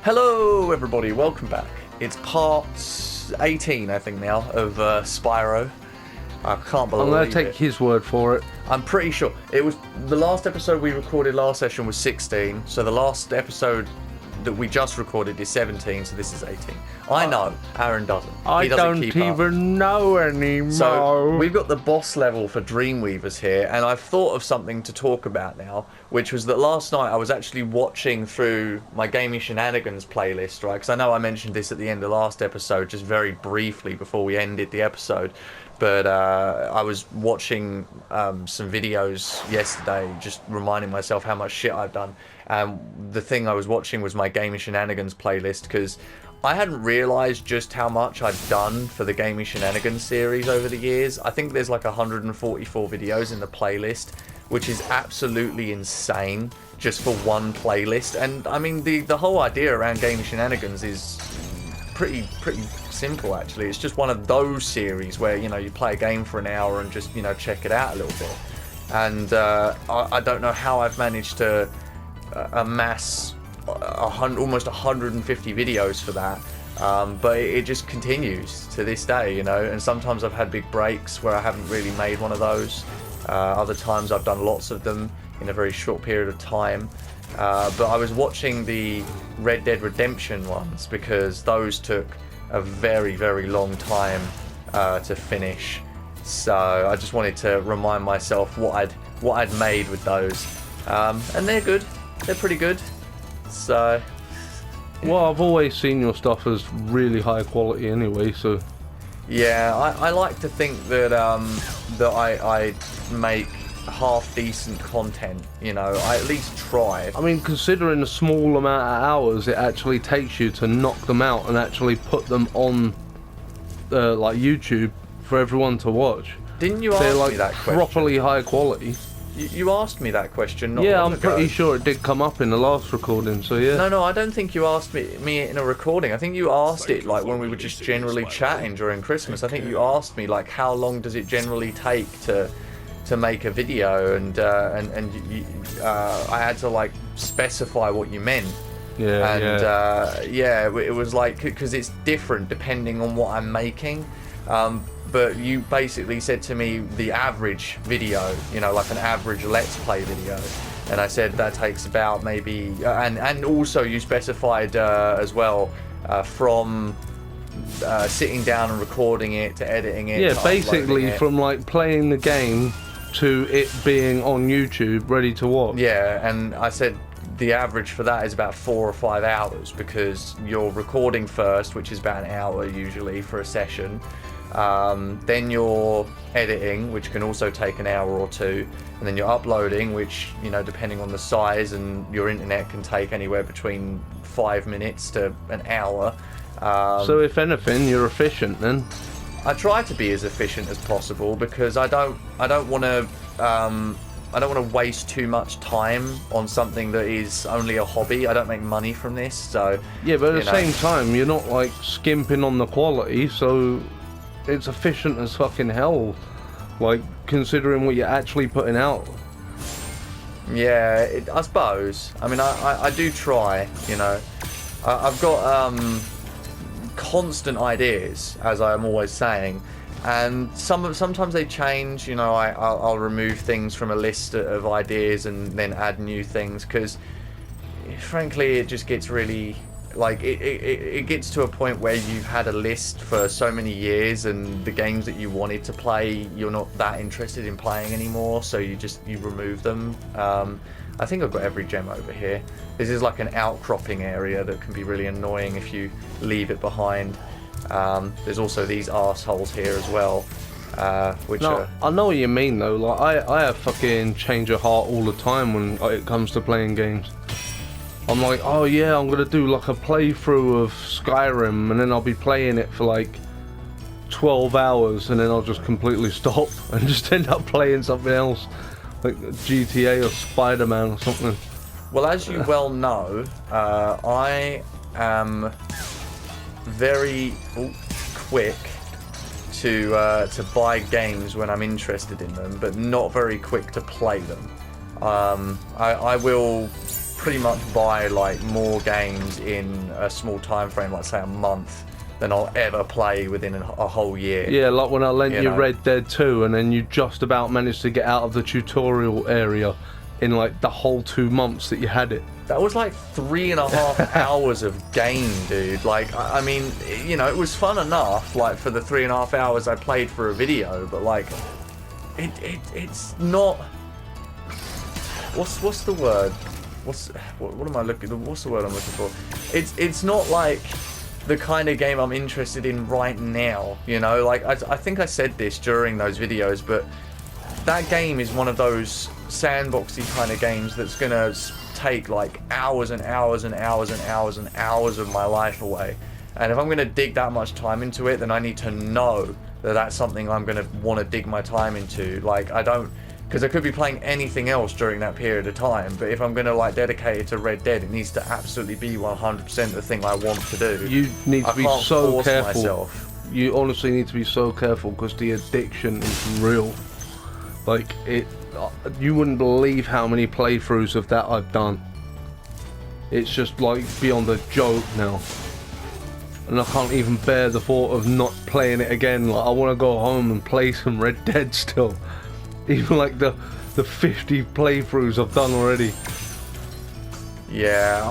Hello everybody, welcome back. It's part 18 I think now of Spyro. I can't believe it. I'm going to take his word for it. I'm pretty sure it was the last episode we recorded last session was 16, so the last episode that we just recorded is 17, so this is 18. I know, Aaron doesn't. I don't even know anymore. So we've got the boss level for Dreamweavers here, and I've thought of something to talk about now, which was that last night I was actually watching through my Gaming Shenanigans playlist, right? Because I know I mentioned this at the end of last episode, just very briefly before we ended the episode. But I was watching some videos yesterday, just reminding myself how much shit I've done. The thing I was watching was my Gaming Shenanigans playlist, because I hadn't realised just how much I'd done for the Gaming Shenanigans series over the years. I think there's like 144 videos in the playlist, which is absolutely insane just for one playlist. And I mean, the whole idea around Gaming Shenanigans is pretty simple, actually. It's just one of those series where, you know, you play a game for an hour and just, you know, check it out a little bit. And I don't know how I've managed to amass almost 150 videos for that, but it just continues to this day, you know. And sometimes I've had big breaks where I haven't really made one of those. Other times I've done lots of them in a very short period of time. But I was watching the Red Dead Redemption ones because those took a very, very long time to finish. So I just wanted to remind myself what I'd made with those, and they're good. They're pretty good. So, well, I've always seen your stuff as really high quality anyway. So, yeah, I like to think that that I make half decent content, you know. I at least try. I mean, considering the small amount of hours it actually takes you to knock them out and actually put them on like YouTube for everyone to watch. Didn't you ask me that question? Properly high quality. You asked me that question not yeah, long I'm ago. pretty sure it did come up in the last recording, so yeah. No, I don't think you asked me in a recording. I think you asked it like when we were just generally chatting during Christmas. I think you asked me like how long does it generally take to make a video, and I had to like specify what you meant. Yeah, and it was like, because it's different depending on what I'm making. But you basically said to me the average video, you know, like an average Let's Play video. And I said that takes about maybe, and also you specified as well from sitting down and recording it to editing it. Yeah, basically from like playing the game to it being on YouTube ready to watch. Yeah, and I said the average for that is about 4 or 5 hours, because you're recording first, which is about an hour usually for a session. Then you're editing, which can also take an hour or two, and then you're uploading, which, you know, depending on the size and your internet, can take anywhere between 5 minutes to an hour. So if anything, you're efficient then. I try to be as efficient as possible, because I don't want to waste too much time on something that is only a hobby. I don't make money from this, so yeah. But at the same time, you're not like skimping on the quality, so it's efficient as fucking hell, like considering what you're actually putting out. Yeah, I suppose. I mean, I do try, you know. I've got constant ideas, as I'm always saying, and sometimes they change, you know. I'll remove things from a list of ideas and then add new things, because frankly it just gets really, like, it gets to a point where you've had a list for so many years, and the games that you wanted to play, you're not that interested in playing anymore, so you remove them. I think I've got every gem over here. This is like an outcropping area that can be really annoying if you leave it behind. There's also these arseholes here as well, which no, I know what you mean though. Like I have fucking change of heart all the time when it comes to playing games. I'm like, oh yeah, I'm gonna do like a playthrough of Skyrim, and then I'll be playing it for like 12 hours, and then I'll just completely stop and just end up playing something else, like GTA or Spider-Man or something. Well, as you well know, I am very quick to buy games when I'm interested in them, but not very quick to play them. I will pretty much buy like more games in a small time frame, like say a month, than I'll ever play within a whole year. Yeah, like when I lent you know. Red Dead 2 and then you just about managed to get out of the tutorial area in like the whole 2 months that you had it. That was like 3.5 hours of game, dude. Like, I mean, you know, it was fun enough, like, for the 3.5 hours I played for a video, but like, it's not... What's the word? What am I looking... What's the word I'm looking for? It's not like the kind of game I'm interested in right now, you know? Like, I think I said this during those videos, but that game is one of those sandboxy kind of games that's gonna take like hours and hours and hours and hours and hours of my life away. And if I'm gonna dig that much time into it, then I need to know that that's something I'm gonna want to dig my time into. Like, I don't... Because I could be playing anything else during that period of time, but if I'm going to like dedicate it to Red Dead, it needs to absolutely be 100% the thing I want to do. You need to be so careful. Myself. You honestly need to be so careful because the addiction is real. Like, you wouldn't believe how many playthroughs of that I've done. It's just like beyond a joke now. And I can't even bear the thought of not playing it again. Like, I want to go home and play some Red Dead still. Even like the 50 playthroughs I've done already. Yeah,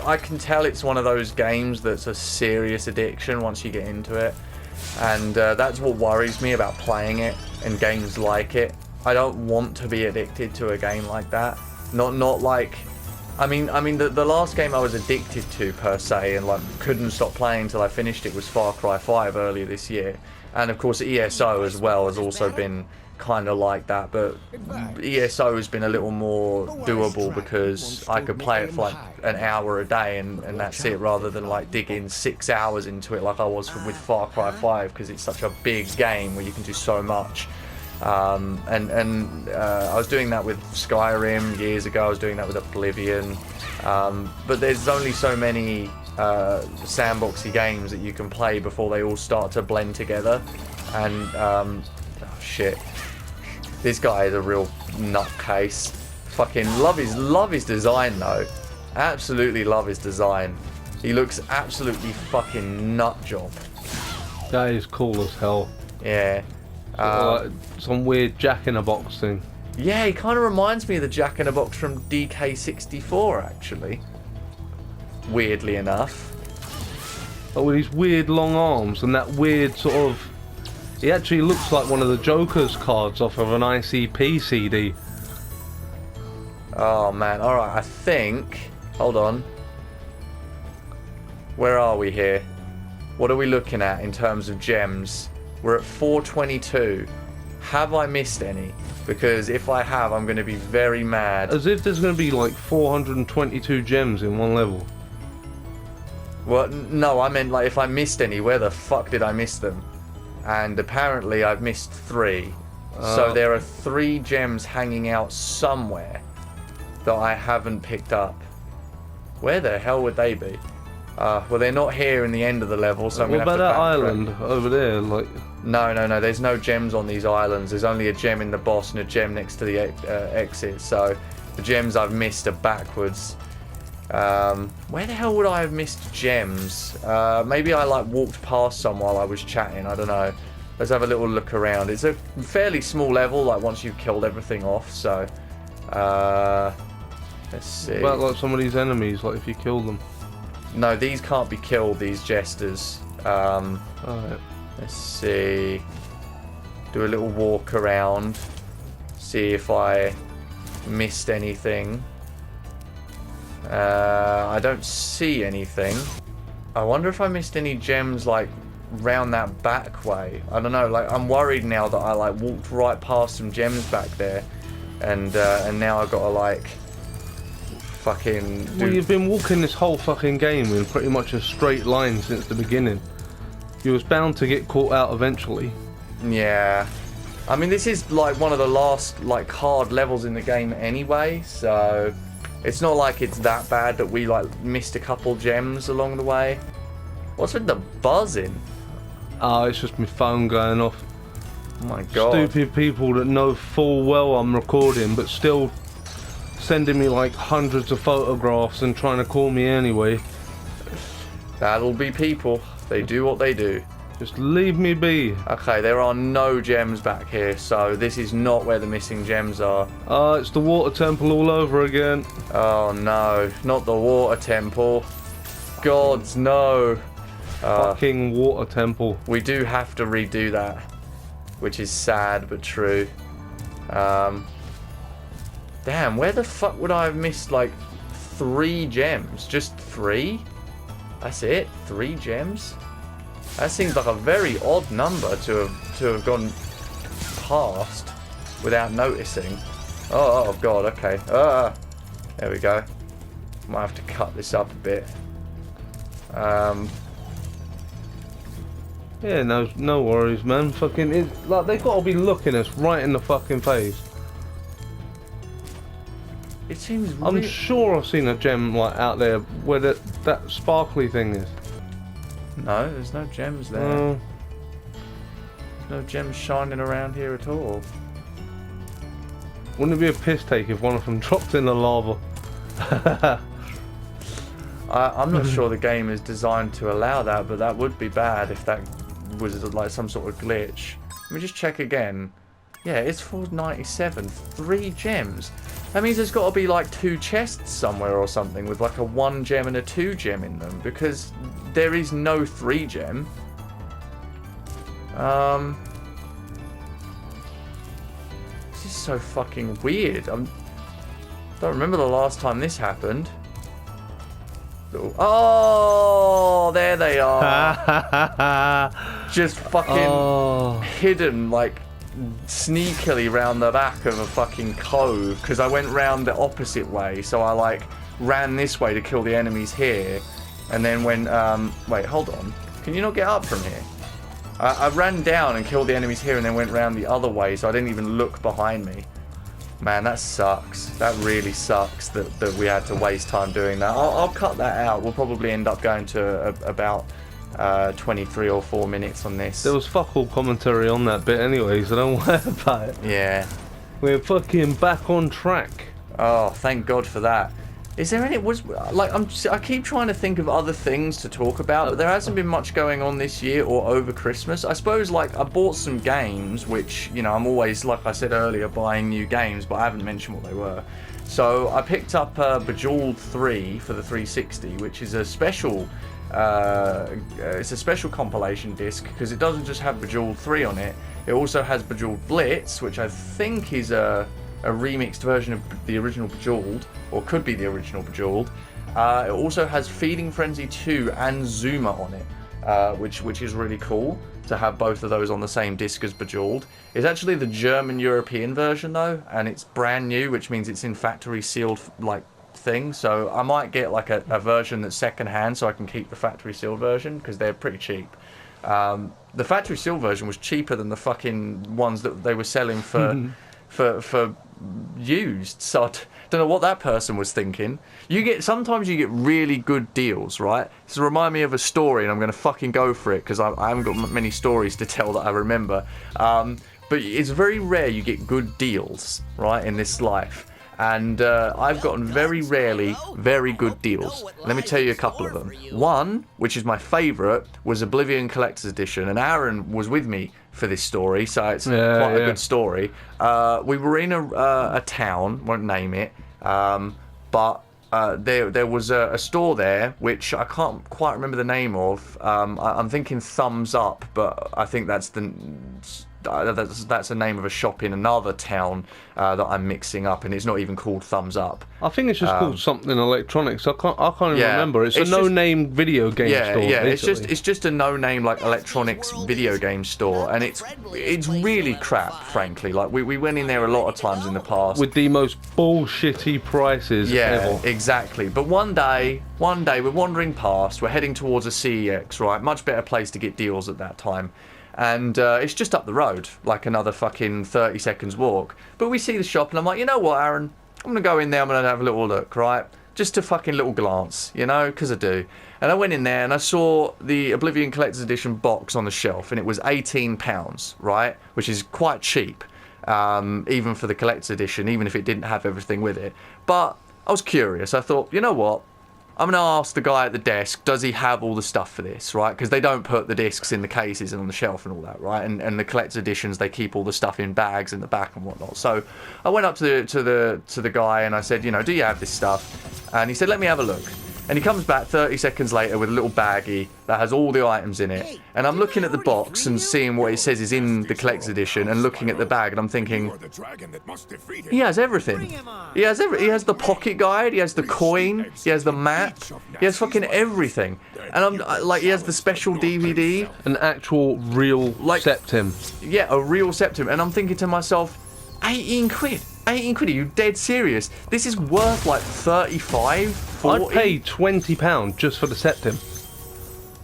I can tell it's one of those games that's a serious addiction once you get into it. And that's what worries me about playing it and games like it. I don't want to be addicted to a game like that. Not like... I mean, the last game I was addicted to, per se, and like couldn't stop playing until I finished it was Far Cry 5 earlier this year. And of course ESO as well has also been kind of like that, but ESO has been a little more doable because I could play it for like an hour a day and that's it, rather than like digging 6 hours into it like I was with Far Cry 5, because it's such a big game where you can do so much. I was doing that with Skyrim years ago, I was doing that with Oblivion, but there's only so many sandboxy games that you can play before they all start to blend together. And oh shit, this guy is a real nutcase. Fucking love his design though. Absolutely love his design. He looks absolutely fucking nut job. That is cool as hell. Yeah. Like some weird Jack-in-a-Box thing. Yeah, he kind of reminds me of the Jack-in-a-Box from DK64 actually. Weirdly enough. Like with his weird long arms and that weird sort of... He actually looks like one of the Joker's cards off of an ICP CD. Oh man, alright, I think... Hold on. Where are we here? What are we looking at in terms of gems? We're at 422. Have I missed any? Because if I have, I'm going to be very mad. As if there's going to be like 422 gems in one level. Well, no, I meant like if I missed any, where the fuck did I miss them? And apparently I've missed 3. So there are 3 gems hanging out somewhere that I haven't picked up. Where the hell would they be? Well, they're not here in the end of the level, so I'm going to have to... What about that island over there? Like... No, there's no gems on these islands. There's only a gem in the boss and a gem next to the exit. So the gems I've missed are backwards. Where the hell would I have missed gems? Maybe I like walked past some while I was chatting. I don't know. Let's have a little look around. It's a fairly small level, like once you've killed everything off. So let's see. What about like some of these enemies, like if you kill them? No, these can't be killed, these jesters. Alright. Let's see. Do a little walk around. See if I missed anything. I don't see anything. I wonder if I missed any gems like round that back way. I don't know, like I'm worried now that I like walked right past some gems back there and now I've got to like fucking do... Well, you've been walking this whole fucking game in pretty much a straight line since the beginning. You was bound to get caught out eventually. Yeah. I mean, this is like one of the last like hard levels in the game anyway, so it's not like it's that bad that we like missed a couple gems along the way. What's with the buzzing? Oh, it's just my phone going off. Oh my god. Stupid people that know full well I'm recording but still sending me like hundreds of photographs and trying to call me anyway. That'll be people. They do what they do. Just leave me be. Okay, there are no gems back here, so this is not where the missing gems are. It's the water temple all over again. Oh no, not the water temple. Gods, no. Fucking water temple. We do have to redo that, which is sad but true. Damn, where the fuck would I have missed like 3 gems? Just 3? That's it? 3 gems? That seems like a very odd number to have gone past without noticing. Oh god, okay. There we go. Might have to cut this up a bit. Yeah, no worries, man. Fucking, like they gotta be looking us right in the fucking face. It seems. I'm sure I've seen a gem like out there where that sparkly thing is. No, there's no gems there. There's no gems shining around here at all. Wouldn't it be a piss take if one of them dropped in the lava? I'm not sure the game is designed to allow that, but that would be bad if that was like some sort of glitch. Let me just check again. Yeah, it's 497. 3 gems. That means there's got to be like 2 chests somewhere or something with like a 1 gem and a 2 gem in them, because there is no 3 gem. This is so fucking weird. Don't remember the last time this happened. Oh, there they are. Just fucking hidden like sneakily round the back of a fucking cove, because I went round the opposite way, so I like ran this way to kill the enemies here, and then when wait, hold on, can you not get up from here? I ran down and killed the enemies here and then went round the other way, so I didn't even look behind me. Man, that sucks. That really sucks that we had to waste time doing that. I'll cut that out. We'll probably end up going to about 23 or 4 minutes on this. There was fuck all commentary on that bit anyway, so don't worry about it. Yeah. We're fucking back on track. Oh, thank God for that. Is there any... I keep trying to think of other things to talk about, but there hasn't been much going on this year or over Christmas. I suppose, like, I bought some games, which, you know, I'm always, like I said earlier, buying new games, but I haven't mentioned what they were. So I picked up Bejeweled 3 for the 360, which is a special... it's a special compilation disc, because it doesn't just have Bejeweled 3 on it. It also has Bejeweled Blitz, which I think is a remixed version of the original Bejeweled, or could be the original Bejeweled. It also has Feeding Frenzy 2 and Zuma on it, which is really cool to have both of those on the same disc as Bejeweled. It's actually the German European version though, and it's brand new, which means it's in factory sealed like thing. So I might get like a version that's second hand, so I can keep the factory sealed version, because they're pretty cheap. The factory sealed version was cheaper than the fucking ones that they were selling for for used, so I don't know what that person was thinking. Sometimes you get really good deals, right? This remind me of a story, and I'm going to fucking go for it, because I haven't got many stories to tell that I remember. But it's very rare you get good deals, right, in this life. And I've gotten very rarely very good deals. Let me tell you a couple of them. One, which is my favourite, was Oblivion Collector's Edition, and Aaron was with me for this story, so it's quite a good story. We were in a town, won't name it, but there was a store there which I can't quite remember the name of. I'm thinking Thumbs Up, but I think that's the name of a shop in another town that I'm mixing up, and it's not even called Thumbs Up. I think it's just called something electronics. I can't even remember. It's a no-name video game store. Yeah, it's just a no-name like electronics video game store, and it's really crap, frankly. Like we went in there a lot of times in the past with the most bullshitty prices ever. Yeah, exactly. But one day we're wandering past. We're heading towards a CEX, right? Much better place to get deals at that time. And it's just up the road, like another fucking 30 seconds walk. But we see the shop, and I'm like, you know what, Aaron? I'm going to go in there, I'm going to have a little look, right? Just a fucking little glance, you know, because I do. And I went in there, and I saw the Oblivion Collector's Edition box on the shelf, and it was £18, right? Which is quite cheap. even for the collector's edition, even if it didn't have everything with it. But I was curious. I thought, you know what? I'm going to ask the guy at the desk, does he have all the stuff for this, right? Because they don't put the discs in the cases and on the shelf and all that, right? And the collector's editions, they keep all the stuff in bags in the back and whatnot. So I went up to the guy and I said, you know, do you have this stuff? And he said, let me have a look. And he comes back 30 seconds later with a little baggie that has all the items in it. And I'm looking at the box and seeing what it says is in the collector's edition and looking at the bag and I'm thinking, he has everything. He has he has the pocket guide, he has the coin, he has the map, he has fucking everything. And I'm like, he has the special DVD. An actual real septim. Yeah, a real septim. And I'm thinking to myself, 18 quid. 18 quid, are you dead serious? This is worth like 35, 40. I'd pay £20 just for the septim.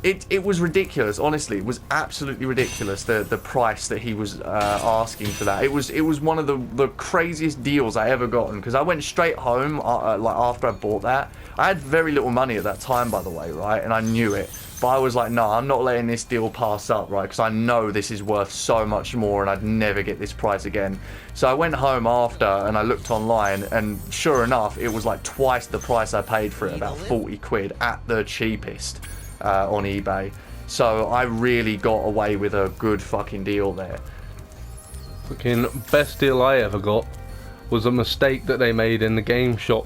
It was ridiculous, honestly. It was absolutely ridiculous, the price that he was asking for that. It was one of the craziest deals I ever gotten, because I went straight home like after I bought that. I had very little money at that time, by the way, right? And I knew it. But I was like, no, I'm not letting this deal pass up, right? Because I know this is worth so much more and I'd never get this price again. So I went home after and I looked online and sure enough, it was like twice the price I paid for it, about 40 quid at the cheapest on eBay. So I really got away with a good fucking deal there. Fucking best deal I ever got was a mistake that they made in the game shop.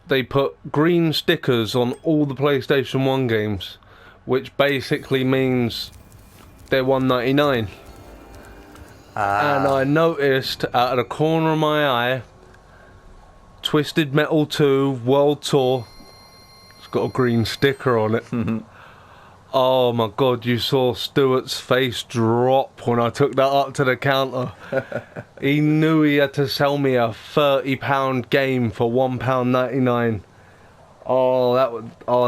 They put green stickers on all the PlayStation 1 games, which basically means they're $1.99. And I noticed out of the corner of my eye, Twisted Metal 2 World Tour, it's got a green sticker on it. Oh my god, you saw Stuart's face drop when I took that up to the counter. He knew he had to sell me a £30 game for £1.99. Oh,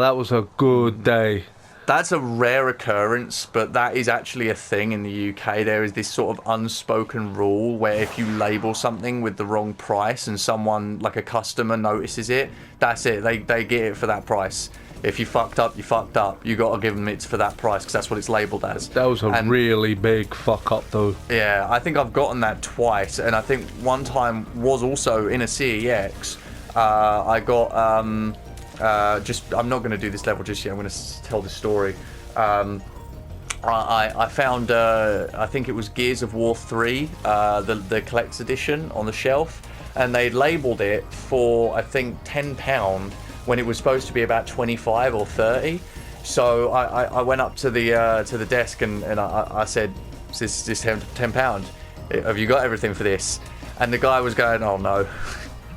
that was a good day. That's a rare occurrence, but that is actually a thing in the UK. There is this sort of unspoken rule where if you label something with the wrong price and someone, like a customer, notices it, that's it. They get it for that price. If you fucked up, you fucked up. You got to give them it for that price because that's what it's labelled as. That was a really big fuck up, though. Yeah, I think I've gotten that twice, and I think one time was also in a CEX. I got I'm not going to do this level just yet. I'm going to tell the story. I found I think it was Gears of War 3, the collector's edition on the shelf, and they labelled it for I think £10. When it was supposed to be about 25 or 30. So I went up to the desk and I said, is this £10? Have you got everything for this? And the guy was going, oh no,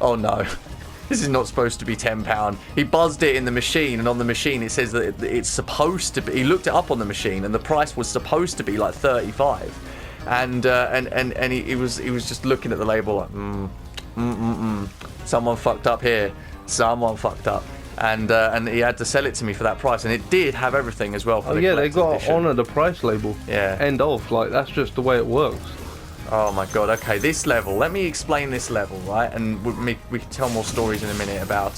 oh no, this is not supposed to be £10. He buzzed it in the machine, and on the machine it says that it's supposed to be, he looked it up on the machine and the price was supposed to be like 35. And he was just looking at the label like, someone fucked up here. Someone fucked up, and he had to sell it to me for that price, and it did have everything as well. For yeah, they got to honour the price label. Yeah. End of. Like, that's just the way it works. Oh my god. Okay, this level. Let me explain this level, right? And we can tell more stories in a minute about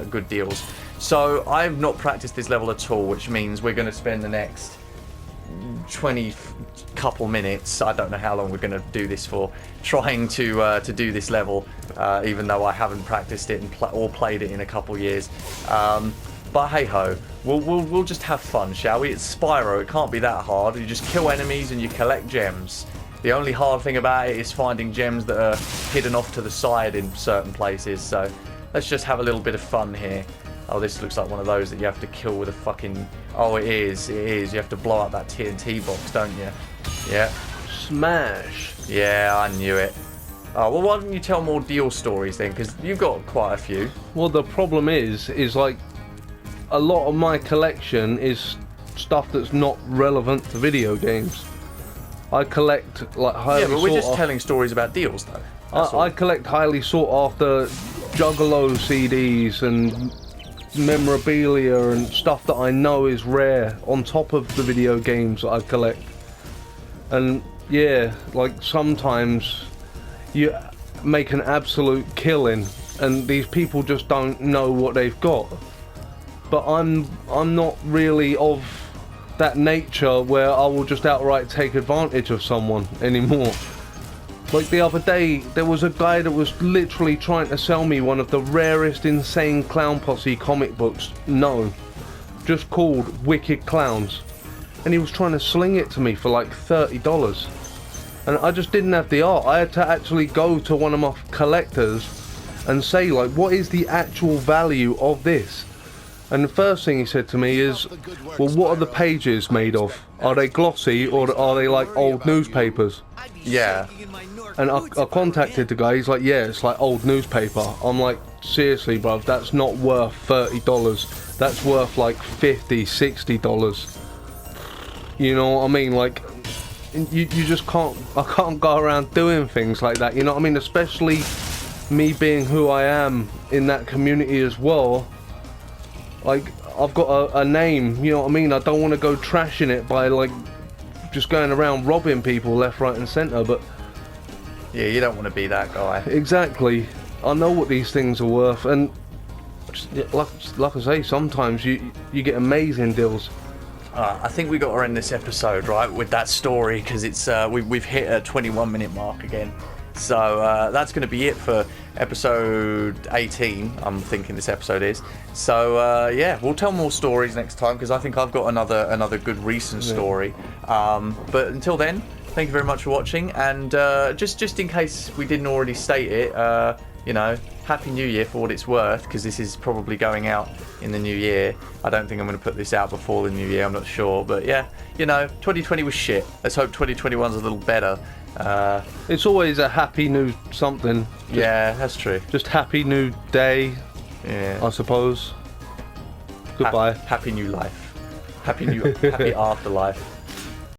good deals. So I've not practiced this level at all, which means we're going to spend the next 20 couple minutes, I don't know how long we're going to do this for, trying to do this level, even though I haven't practiced it or played it in a couple years. But hey ho, we'll just have fun, shall we? It's Spyro, it can't be that hard. You just kill enemies and you collect gems. The only hard thing about it is finding gems that are hidden off to the side in certain places. So let's just have a little bit of fun here. Oh, this looks like one of those that you have to kill with a fucking... Oh, it is. You have to blow up that TNT box, don't you? Yeah. Smash. Yeah, I knew it. Oh, well, why don't you tell more deal stories then? Because you've got quite a few. Well, the problem is like, a lot of my collection is stuff that's not relevant to video games. I collect, like, highly sought... Yeah, but we're just telling stories about deals, though. I collect highly sought after Juggalo CDs and memorabilia and stuff that I know is rare on top of the video games that I collect. And yeah, like, sometimes you make an absolute killing and these people just don't know what they've got. But I'm not really of that nature where I will just outright take advantage of someone anymore. Like the other day, there was a guy that was literally trying to sell me one of the rarest Insane Clown Posse comic books known, just called Wicked Clowns, and he was trying to sling it to me for like $30, and I just didn't have the art. I had to actually go to one of my collectors and say, like, what is the actual value of this? And the first thing he said to me is, well, what are the pages made of? Are they glossy, or are they like old newspapers? Yeah. And I contacted the guy. He's like, yeah, it's like old newspaper. I'm like, seriously, bruv, that's not worth $30. That's worth like $50, $60. You know what I mean? Like, you just can't. I can't go around doing things like that. You know what I mean? Especially me being who I am in that community as well. Like, I've got a name. You know what I mean? I don't want to go trashing it by like just going around robbing people left, right, and centre. But yeah, you don't want to be that guy. Exactly. I know what these things are worth, and just, like I say, sometimes you get amazing deals. I think we got to end this episode right with that story, because it's we've hit a 21-minute mark again. So that's going to be it for episode 18. I'm thinking this episode is. So yeah, we'll tell more stories next time, because I think I've got another good recent story. But until then, thank you very much for watching, and just in case we didn't already state it, you know, Happy New Year for what it's worth, because this is probably going out in the new year. I don't think I'm going to put this out before the new year, I'm not sure, but yeah, you know, 2020 was shit. Let's hope 2021's a little better. It's always a happy new something. Yeah, that's true. Just happy new day, yeah, I suppose. Goodbye. Happy new life. Happy afterlife.